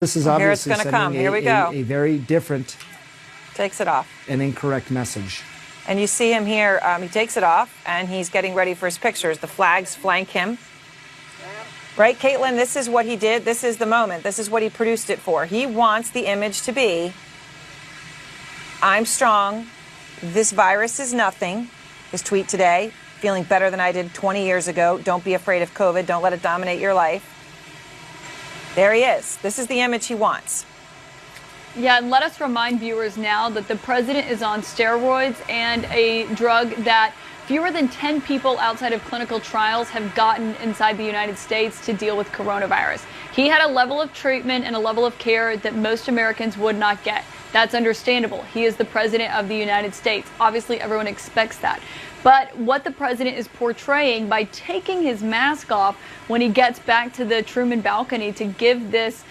This is Here it's obviously going to come. sending Here we go. a very different Takes it off. and incorrect message. And you see him here. He takes it off, and he's getting ready for his pictures. The flags flank him. Right, Caitlin? This is what he did. This is the moment. This is what he produced it for. He wants the image to be, I'm strong. This virus is nothing. His tweet today, feeling better than I did 20 years ago. Don't be afraid of COVID. Don't let it dominate your life. There he is. This is the image he wants. Yeah, and let us remind viewers now that the president is on steroids and a drug that fewer than 10 people outside of clinical trials have gotten inside the United States to deal with coronavirus. He had a level of treatment and a level of care that most Americans would not get. That's understandable. He is the president of the United States. Obviously, everyone expects that. But what the president is portraying by taking his mask off when he gets back to the Truman balcony to give this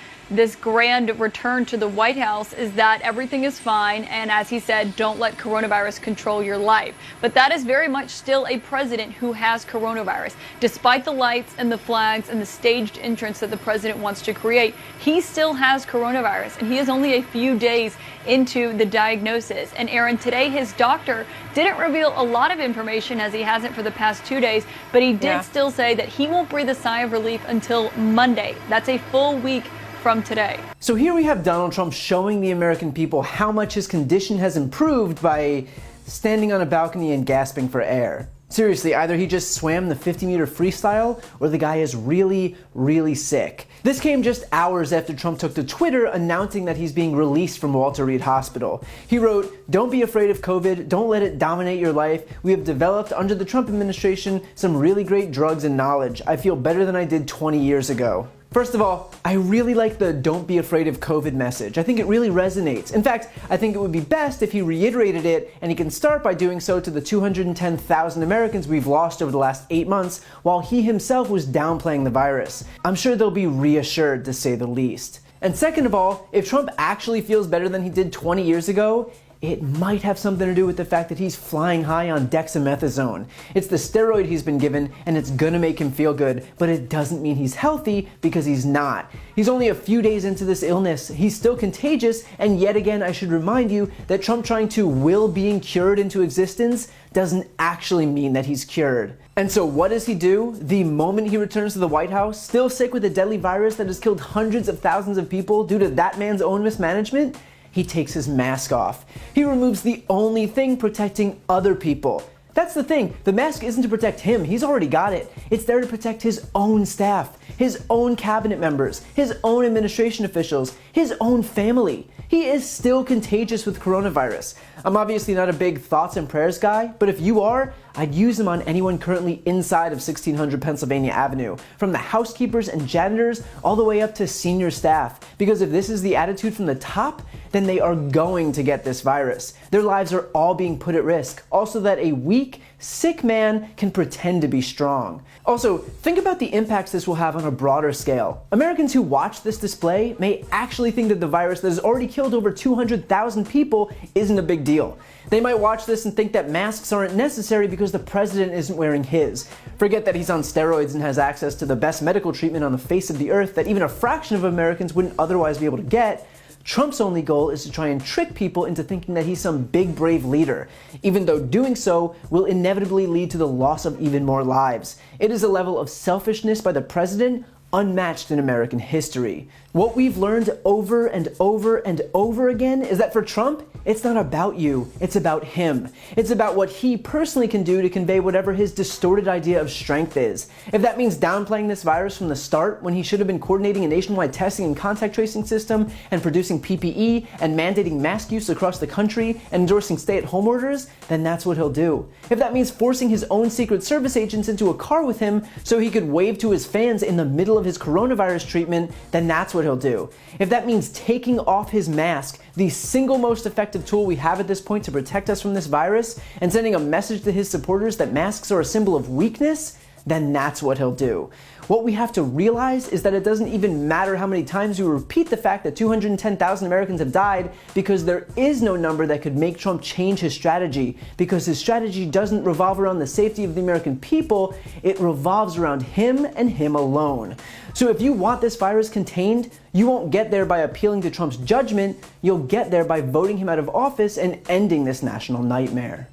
grand return to the White House is that everything is fine, and as he said, don't let coronavirus control your life. But that is very much still a president who has coronavirus. Despite the lights and the flags and the staged entrance that the president wants to create, he still has coronavirus, and he is only a few days into the diagnosis. And Aaron, today his doctor didn't reveal a lot of information, as he hasn't for the past 2 days, but he did still say that he won't breathe a sigh of relief until Monday. That's a full week from today. So here we have Donald Trump showing the American people how much his condition has improved by standing on a balcony and gasping for air. Seriously, either he just swam the 50-meter freestyle or the guy is really, really sick. This came just hours after Trump took to Twitter announcing that he's being released from Walter Reed Hospital. He wrote, "Don't be afraid of COVID. Don't let it dominate your life. We have developed under the Trump administration some really great drugs and knowledge. I feel better than I did 20 years ago." First of all, I really like the "don't be afraid of COVID" message. I think it really resonates. In fact, I think it would be best if he reiterated it, and he can start by doing so to the 210,000 Americans we've lost over the last 8 months, while he himself was downplaying the virus. I'm sure they'll be reassured, to say the least. And second of all, if Trump actually feels better than he did 20 years ago, it might have something to do with the fact that he's flying high on dexamethasone. It's the steroid he's been given, and it's gonna make him feel good, but it doesn't mean he's healthy, because he's not. He's only a few days into this illness, he's still contagious, and yet again I should remind you that Trump trying to will being cured into existence doesn't actually mean that he's cured. And so what does he do the moment he returns to the White House, still sick with a deadly virus that has killed hundreds of thousands of people due to that man's own mismanagement? He takes his mask off. He removes the only thing protecting other people. That's the thing, the mask isn't to protect him, he's already got it. It's there to protect his own staff, his own cabinet members, his own administration officials, his own family. He is still contagious with coronavirus. I'm obviously not a big thoughts and prayers guy, but if you are, I'd use them on anyone currently inside of 1600 Pennsylvania Avenue, from the housekeepers and janitors all the way up to senior staff. Because if this is the attitude from the top, then they are going to get this virus. Their lives are all being put at risk. Also that a weak, sick man can pretend to be strong. Also, think about the impacts this will have on a broader scale. Americans who watch this display may actually think that the virus that has already killed over 200,000 people isn't a big deal. They might watch this and think that masks aren't necessary because the president isn't wearing his. Forget that he's on steroids and has access to the best medical treatment on the face of the earth that even a fraction of Americans wouldn't otherwise be able to get. Trump's only goal is to try and trick people into thinking that he's some big brave leader, even though doing so will inevitably lead to the loss of even more lives. It is a level of selfishness by the president unmatched in American history. What we've learned over and over and over again is that for Trump, it's not about you, it's about him. It's about what he personally can do to convey whatever his distorted idea of strength is. If that means downplaying this virus from the start when he should have been coordinating a nationwide testing and contact tracing system and producing PPE and mandating mask use across the country and endorsing stay-at-home orders, then that's what he'll do. If that means forcing his own Secret Service agents into a car with him so he could wave to his fans in the middle of his coronavirus treatment, then that's what he'll do. If that means taking off his mask, the single most effective tool we have at this point to protect us from this virus, and sending a message to his supporters that masks are a symbol of weakness, then that's what he'll do. What we have to realize is that it doesn't even matter how many times we repeat the fact that 210,000 Americans have died, because there is no number that could make Trump change his strategy, because his strategy doesn't revolve around the safety of the American people, it revolves around him and him alone. So if you want this virus contained, you won't get there by appealing to Trump's judgment, you'll get there by voting him out of office and ending this national nightmare.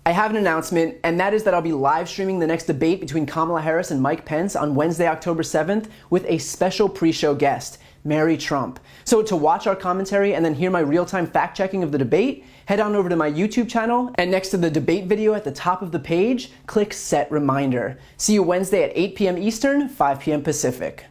I have an announcement, and that is that I'll be live streaming the next debate between Kamala Harris and Mike Pence on Wednesday, October 7th, with a special pre-show guest, Mary Trump. So to watch our commentary and then hear my real-time fact-checking of the debate, head on over to my YouTube channel, and next to the debate video at the top of the page, click Set Reminder. See you Wednesday at 8 p.m. Eastern, 5 p.m. Pacific.